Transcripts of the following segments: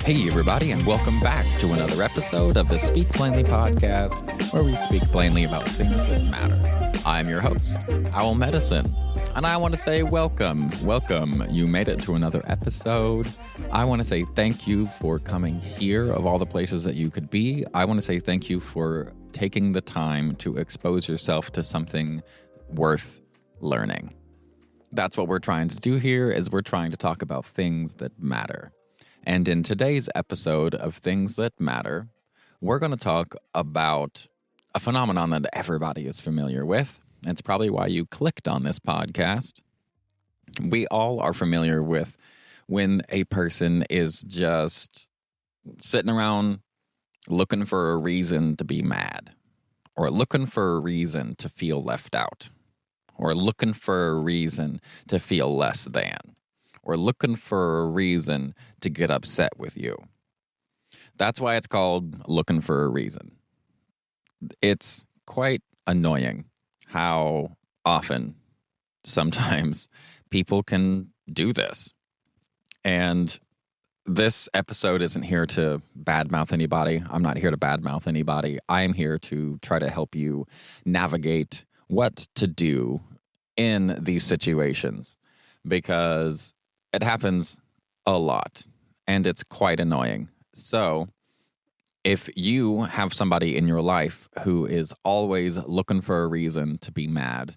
Hey, everybody, and welcome back to another episode of the Speak Plainly podcast, where we speak plainly about things that matter. I'm your host, Owl Medicine, and I want to say welcome. Welcome. You made it to another episode. I want to say thank you for coming here of all the places that you could be. I want to say thank you for taking the time to expose yourself to something worth learning. That's what we're trying to do here, is we're trying to talk about things that matter. And in today's episode of Things That Matter, we're going to talk about a phenomenon that everybody is familiar with. It's probably why you clicked on this podcast. We all are familiar with when a person is just sitting around looking for a reason to be mad, or looking for a reason to feel left out, or looking for a reason to feel less than, or looking for a reason to get upset with you. That's why it's called looking for a reason. It's quite annoying how often, sometimes, people can do this. And this episode isn't here to badmouth anybody. I'm not here to badmouth anybody. I am here to try to help you navigate what to do in these situations, because it happens a lot, and it's quite annoying. So if you have somebody in your life who is always looking for a reason to be mad,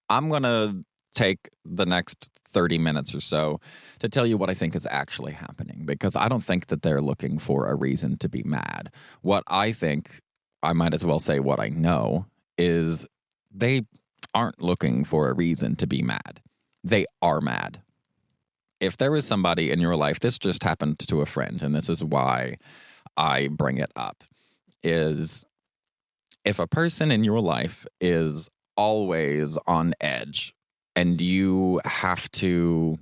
I'm going to take the next 30 minutes or so to tell you what I think is actually happening, because I don't think that they're looking for a reason to be mad. What I think, I might as well say what I know, is they aren't looking for a reason to be mad. They are mad. If there is somebody in your life, this just happened to a friend, and this is why I bring it up, is if a person in your life is always on edge and you have to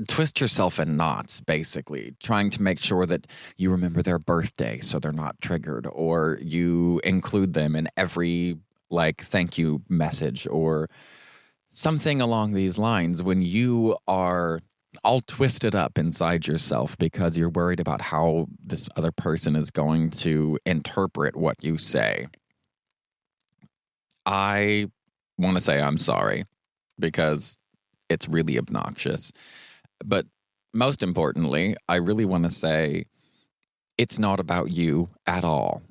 twist yourself in knots, basically, trying to make sure that you remember their birthday so they're not triggered, or you include them in every, thank you message, or something along these lines, when you are all twisted up inside yourself because you're worried about how this other person is going to interpret what you say, I want to say I'm sorry, because it's really obnoxious. But most importantly, I really want to say it's not about you at all.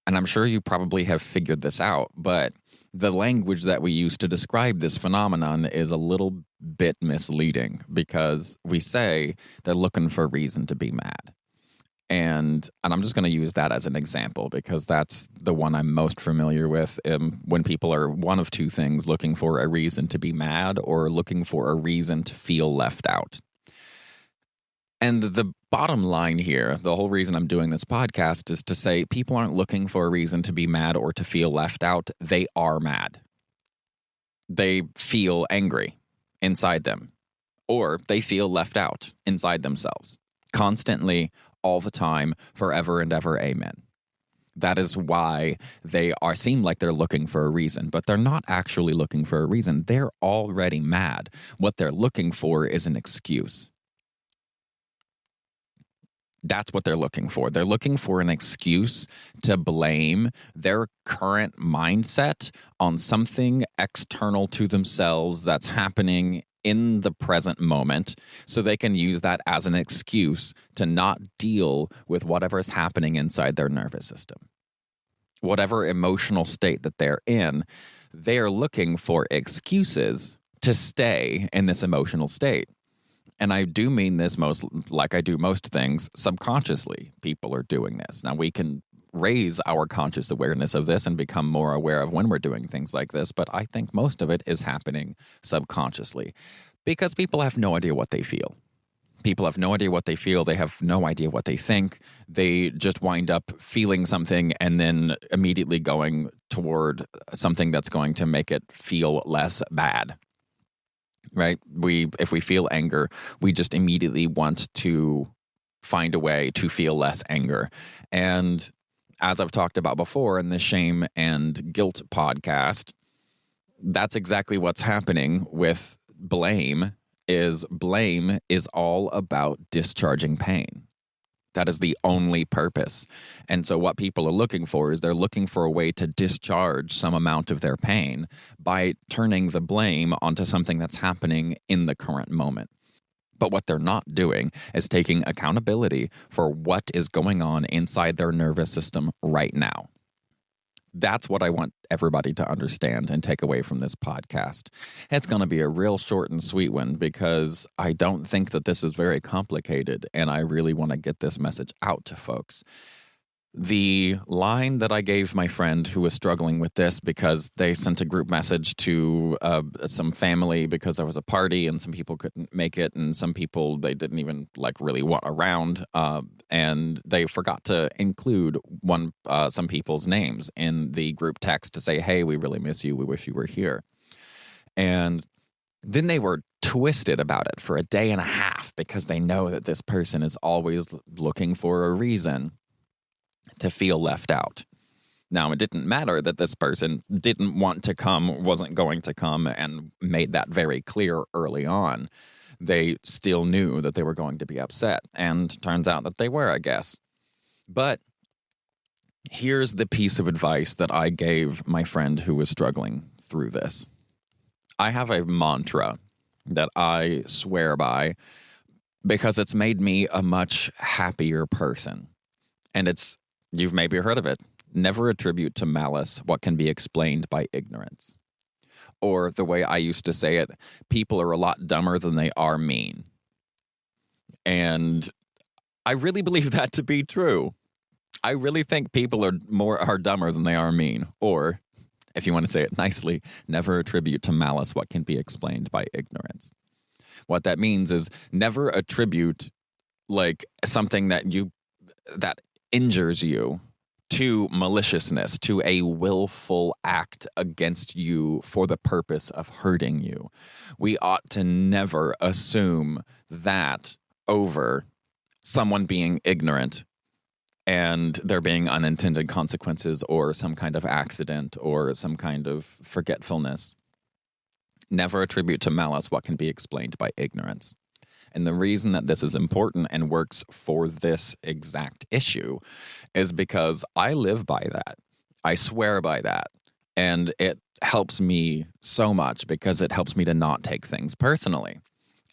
And I'm sure you probably have figured this out, but the language that we use to describe this phenomenon is a little bit misleading, because we say they're looking for a reason to be mad. And I'm just going to use that as an example, because that's the one I'm most familiar with, when people are one of two things: looking for a reason to be mad, or looking for a reason to feel left out. And the bottom line here, the whole reason I'm doing this podcast, is to say people aren't looking for a reason to be mad or to feel left out. They are mad. They feel angry inside them, or they feel left out inside themselves, constantly, all the time, forever and ever. Amen. That is why they seem like they're looking for a reason, but they're not actually looking for a reason. They're already mad. What they're looking for is an excuse. That's what they're looking for. They're looking for an excuse to blame their current mindset on something external to themselves that's happening in the present moment, so they can use that as an excuse to not deal with whatever is happening inside their nervous system. Whatever emotional state that they're in, they are looking for excuses to stay in this emotional state. And I do mean this most, like I do most things, subconsciously. People are doing this. Now, we can raise our conscious awareness of this and become more aware of when we're doing things like this, but I think most of it is happening subconsciously, because people have no idea what they feel. People have no idea what they feel. They have no idea what they think. They just wind up feeling something and then immediately going toward something that's going to make it feel less bad. Right? If we feel anger, we just immediately want to find a way to feel less anger. And as I've talked about before in the Shame and Guilt podcast, that's exactly what's happening with blame is blame is all about discharging pain. That is the only purpose. And so what people are looking for is they're looking for a way to discharge some amount of their pain by turning the blame onto something that's happening in the current moment. But what they're not doing is taking accountability for what is going on inside their nervous system right now. That's what I want everybody to understand and take away from this podcast. It's going to be a real short and sweet one because I don't think that this is very complicated, and I really want to get this message out to folks. The line that I gave my friend who was struggling with this because they sent a group message to some family because there was a party and some people couldn't make it, and some people they didn't even really want around, and they forgot to include some people's names in the group text to say, hey, we really miss you, we wish you were here. And then they were twisted about it for a day and a half because they know that this person is always looking for a reason to feel left out. Now, it didn't matter that this person didn't want to come, wasn't going to come, and made that very clear early on. They still knew that they were going to be upset, and turns out that they were, I guess. But here's the piece of advice that I gave my friend who was struggling through this. I have a mantra that I swear by because it's made me a much happier person. And you've maybe heard of it. Never attribute to malice what can be explained by ignorance. Or the way I used to say it, people are a lot dumber than they are mean. And I really believe that to be true. I really think people are dumber than they are mean. Or, if you want to say it nicely, never attribute to malice what can be explained by ignorance. What that means is never attribute something that injures you to maliciousness, to a willful act against you for the purpose of hurting you. We ought to never assume that over someone being ignorant and there being unintended consequences or some kind of accident or some kind of forgetfulness. Never attribute to malice what can be explained by ignorance. And the reason that this is important and works for this exact issue is because I live by that. I swear by that. And it helps me so much because it helps me to not take things personally.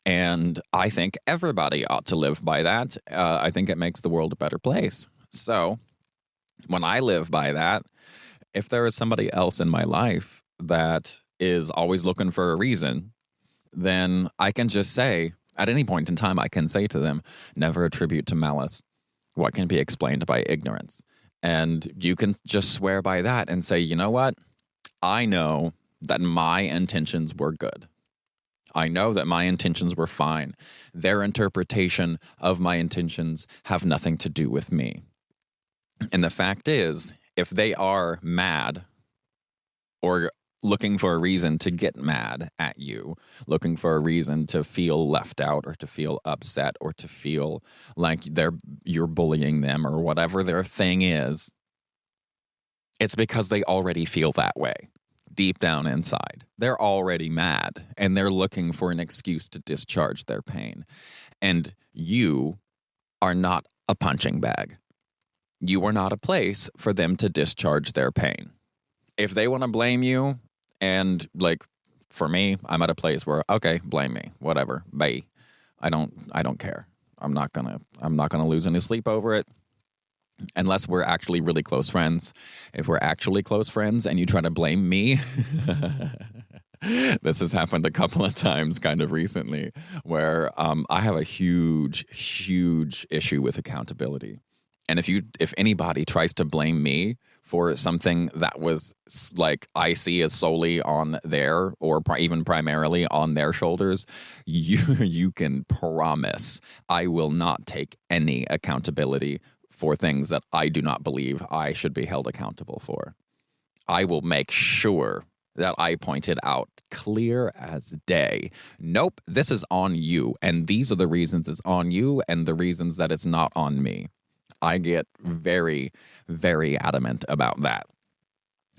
And I think everybody ought to live by that. I think it makes the world a better place. So when I live by that, if there is somebody else in my life that is always looking for a reason, then I can just say, at any point in time, I can say to them, never attribute to malice what can be explained by ignorance. And you can just swear by that and say, you know what? I know that my intentions were good. I know that my intentions were fine. Their interpretation of my intentions have nothing to do with me. And the fact is, if they are mad or looking for a reason to get mad at you, looking for a reason to feel left out or to feel upset or to feel like you're bullying them or whatever their thing is, it's because they already feel that way deep down inside. They're already mad and they're looking for an excuse to discharge their pain. And you are not a punching bag. You are not a place for them to discharge their pain. If they want to blame you, and for me, I'm at a place where, okay, blame me, whatever, bye. I don't care. I'm not gonna lose any sleep over it, unless we're actually really close friends. If we're actually close friends and you try to blame me, this has happened a couple of times, kind of recently, where I have a huge issue with accountability. And if anybody tries to blame me for something that was I see as solely on their or even primarily on their shoulders, you can promise I will not take any accountability for things that I do not believe I should be held accountable for. I will make sure that I pointed out clear as day. Nope, this is on you. And these are the reasons it's on you and the reasons that it's not on me. I get very, very adamant about that.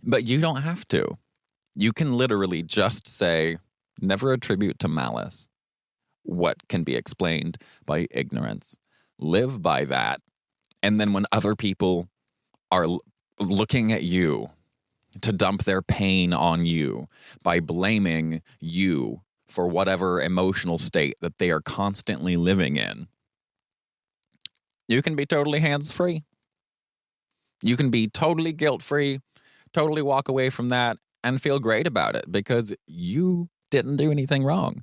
But you don't have to. You can literally just say, never attribute to malice what can be explained by ignorance. Live by that. And then when other people are looking at you to dump their pain on you by blaming you for whatever emotional state that they are constantly living in, you can be totally hands-free. You can be totally guilt-free, totally walk away from that and feel great about it because you didn't do anything wrong.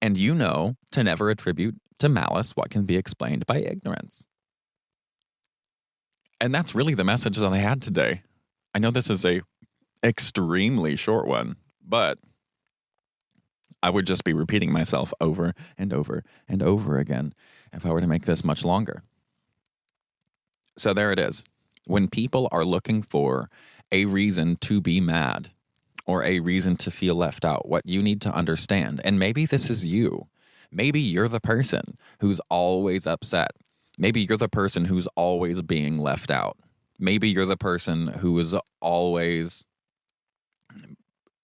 And you know to never attribute to malice what can be explained by ignorance. And that's really the message that I had today. I know this is a extremely short one, but I would just be repeating myself over and over and over again if I were to make this much longer. So there it is. When people are looking for a reason to be mad or a reason to feel left out, what you need to understand, and maybe this is you, maybe you're the person who's always upset. Maybe you're the person who's always being left out. Maybe you're the person who is always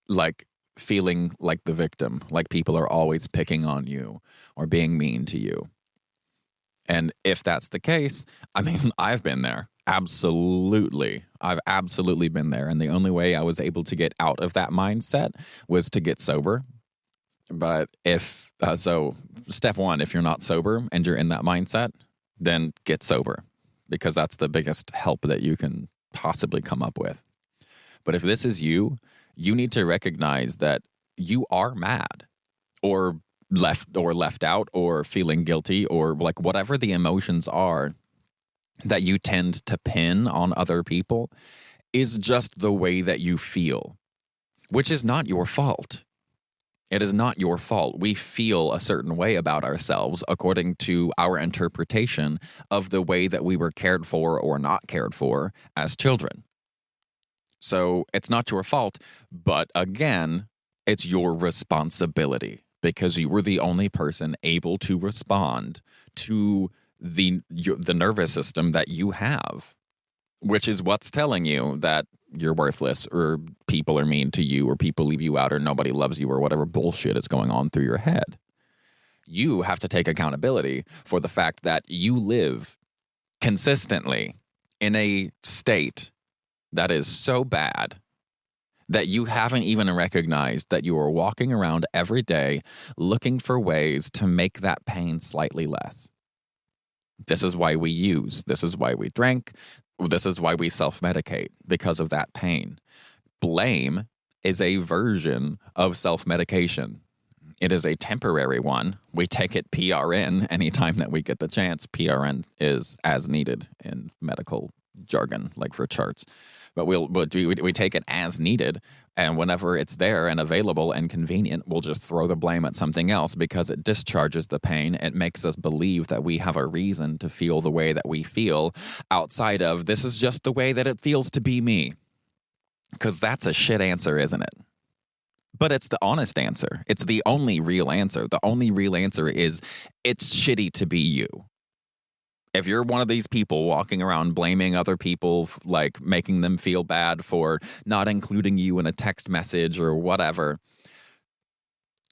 like feeling like the victim, like people are always picking on you or being mean to you. And if that's the case, I mean, I've been there. Absolutely. I've absolutely been there. And the only way I was able to get out of that mindset was to get sober. But so step one, if you're not sober and you're in that mindset, then get sober, because that's the biggest help that you can possibly come up with. But if this is you, you need to recognize that you are mad or left out or feeling guilty or like whatever the emotions are that you tend to pin on other people is just the way that you feel, which is not your fault. It is not your fault. We feel a certain way about ourselves according to our interpretation of the way that we were cared for or not cared for as children. So it's not your fault, but again, it's your responsibility because you were the only person able to respond to the nervous system that you have, which is what's telling you that you're worthless or people are mean to you or people leave you out or nobody loves you or whatever bullshit is going on through your head. You have to take accountability for the fact that you live consistently in a state that is so bad that you haven't even recognized that you are walking around every day looking for ways to make that pain slightly less. This is why we use. This is why we drink. This is why we self-medicate, because of that pain. Blame is a version of self-medication. It is a temporary one. We take it PRN anytime that we get the chance. PRN is as needed in medical jargon, like for charts. But we take it as needed, and whenever it's there and available and convenient, we'll just throw the blame at something else because it discharges the pain. It makes us believe that we have a reason to feel the way that we feel outside of this is just the way that it feels to be me. Because that's a shit answer, isn't it? But it's the honest answer. It's the only real answer. The only real answer is it's shitty to be you. If you're one of these people walking around blaming other people, like making them feel bad for not including you in a text message or whatever,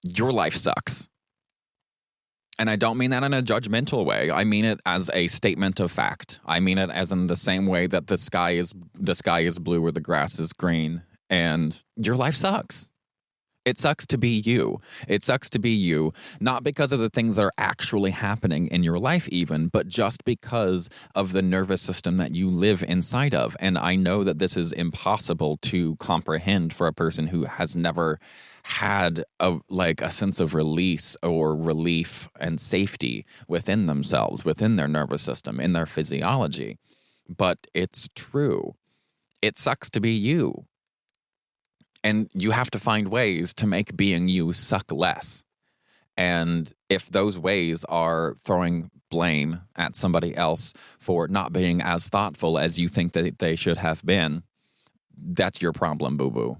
your life sucks. And I don't mean that in a judgmental way. I mean it as a statement of fact. I mean it as in the same way that the sky is blue or the grass is green, and your life sucks. It sucks to be you. It sucks to be you, not because of the things that are actually happening in your life even, but just because of the nervous system that you live inside of. And I know that this is impossible to comprehend for a person who has never had a sense of release or relief and safety within themselves, within their nervous system, in their physiology. But it's true. It sucks to be you. And you have to find ways to make being you suck less. And if those ways are throwing blame at somebody else for not being as thoughtful as you think that they should have been, that's your problem, boo-boo.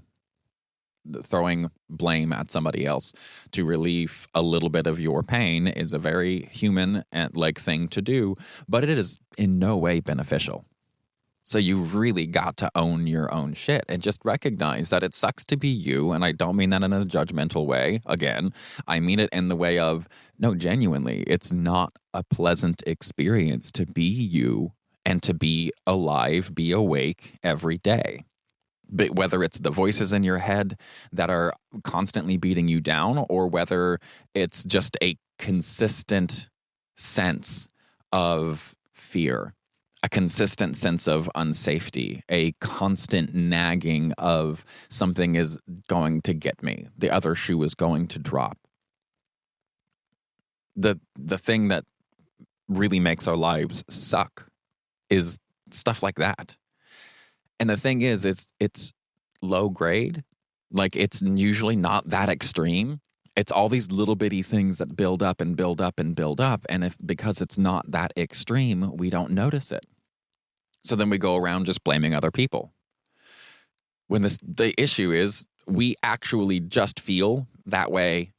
Throwing blame at somebody else to relieve a little bit of your pain is a very human thing to do, but it is in no way beneficial. So you really got to own your own shit and just recognize that it sucks to be you. And I don't mean that in a judgmental way. Again, I mean it in the way of, no, genuinely, it's not a pleasant experience to be you and to be alive, be awake every day. But whether it's the voices in your head that are constantly beating you down, or whether it's just a consistent sense of fear, a consistent sense of unsafety, a constant nagging of something is going to get me, the other shoe is going to drop. The thing that really makes our lives suck is stuff like that. And the thing is, it's low grade. Like, it's usually not that extreme. It's all these little bitty things that build up and build up and build up. And because it's not that extreme, we don't notice it. So then we go around just blaming other people. When the issue is, we actually just feel that way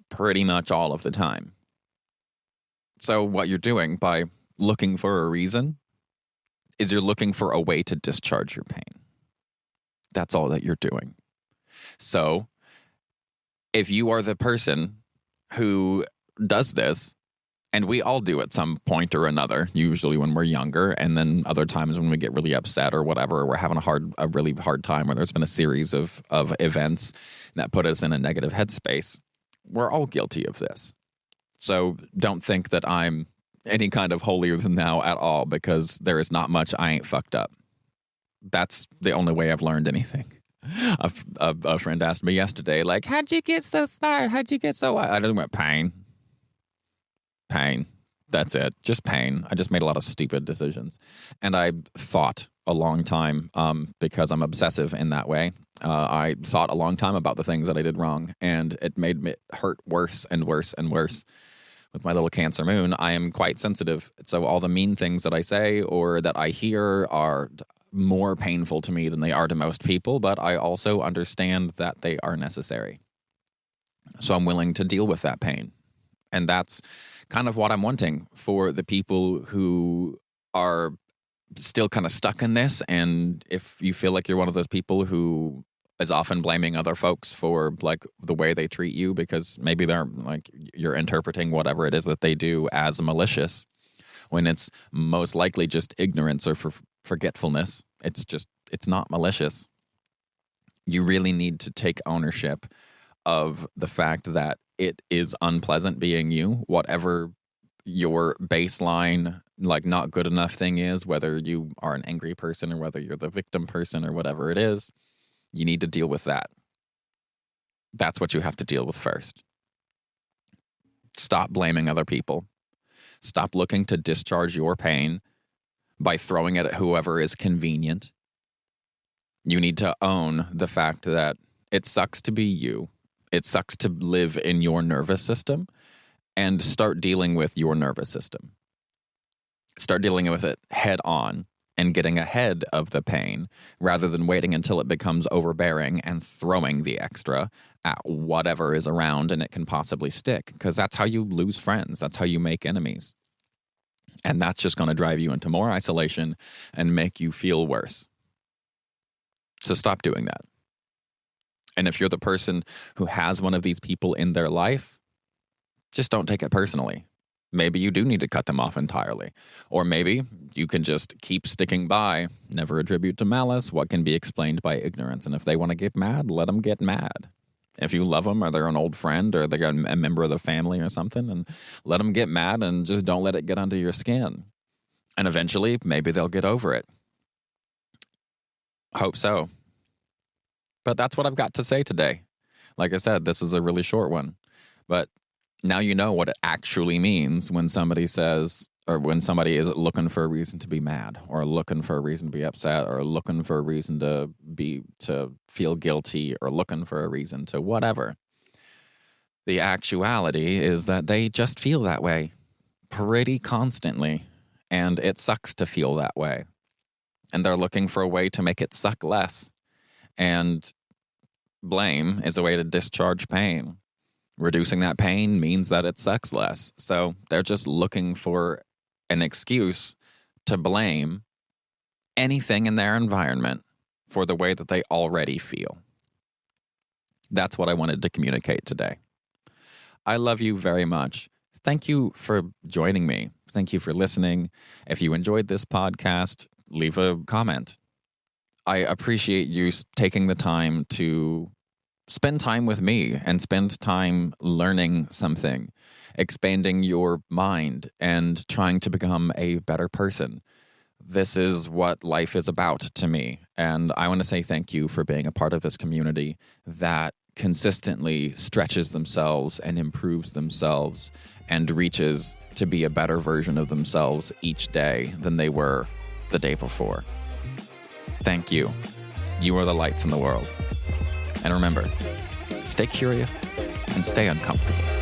pretty much all of the time. So what you're doing by looking for a reason is you're looking for a way to discharge your pain. That's all that you're doing. So if you are the person who does this, and we all do at some point or another, usually when we're younger, and then other times when we get really upset or whatever, we're having a really hard time, or there's been a series of events that put us in a negative headspace. We're all guilty of this. So don't think that I'm any kind of holier than thou at all, because there is not much I ain't fucked up. That's the only way I've learned anything. A friend asked me yesterday, like, how'd you get so smart? How'd you get so... I just went, pain. That's it. Just pain. I just made a lot of stupid decisions. And I thought a long time, because I'm obsessive in that way. I thought a long time about the things that I did wrong, and it made me hurt worse and worse and worse. With my little Cancer moon, I am quite sensitive. So all the mean things that I say or that I hear are more painful to me than they are to most people, but I also understand that they are necessary. So I'm willing to deal with that pain. And that's kind of what I'm wanting for the people who are still kind of stuck in this. And if you feel like you're one of those people who is often blaming other folks for like the way they treat you, because maybe they're like, you're interpreting whatever it is that they do as malicious, when it's most likely just ignorance or forgetfulness. It's not malicious. You really need to take ownership of the fact that it is unpleasant being you, whatever your baseline, like, not good enough thing is, whether you are an angry person or whether you're the victim person or whatever it is. You need to deal with that. That's what you have to deal with first. Stop blaming other people. Stop looking to discharge your pain by throwing it at whoever is convenient. You need to own the fact that it sucks to be you. It sucks to live in your nervous system, and start dealing with your nervous system. Start dealing with it head on and getting ahead of the pain, rather than waiting until it becomes overbearing and throwing the extra at whatever is around and it can possibly stick. Because that's how you lose friends. That's how you make enemies. And that's just going to drive you into more isolation and make you feel worse. So stop doing that. And if you're the person who has one of these people in their life, just don't take it personally. Maybe you do need to cut them off entirely. Or maybe you can just keep sticking by. Never attribute to malice what can be explained by ignorance. And if they want to get mad, let them get mad. If you love them, or they're an old friend, or they're a member of the family or something, and let them get mad, and just don't let it get under your skin. And eventually, maybe they'll get over it. Hope so. But that's what I've got to say today. Like I said, this is a really short one. But now you know what it actually means when somebody says, or when somebody is looking for a reason to be mad, or looking for a reason to be upset, or looking for a reason to feel guilty, or looking for a reason to whatever. The actuality is that they just feel that way pretty constantly, and it sucks to feel that way. And they're looking for a way to make it suck less. And blame is a way to discharge pain. Reducing that pain means that it sucks less. So they're just looking for an excuse to blame anything in their environment for the way that they already feel. That's what I wanted to communicate today. I love you very much. Thank you for joining me. Thank you for listening. If you enjoyed this podcast, leave a comment. I appreciate you taking the time to spend time with me and spend time learning something, expanding your mind and trying to become a better person. This is what life is about to me. And I want to say thank you for being a part of this community that consistently stretches themselves and improves themselves and reaches to be a better version of themselves each day than they were the day before. Thank you. You are the lights in the world. And remember, stay curious and stay uncomfortable.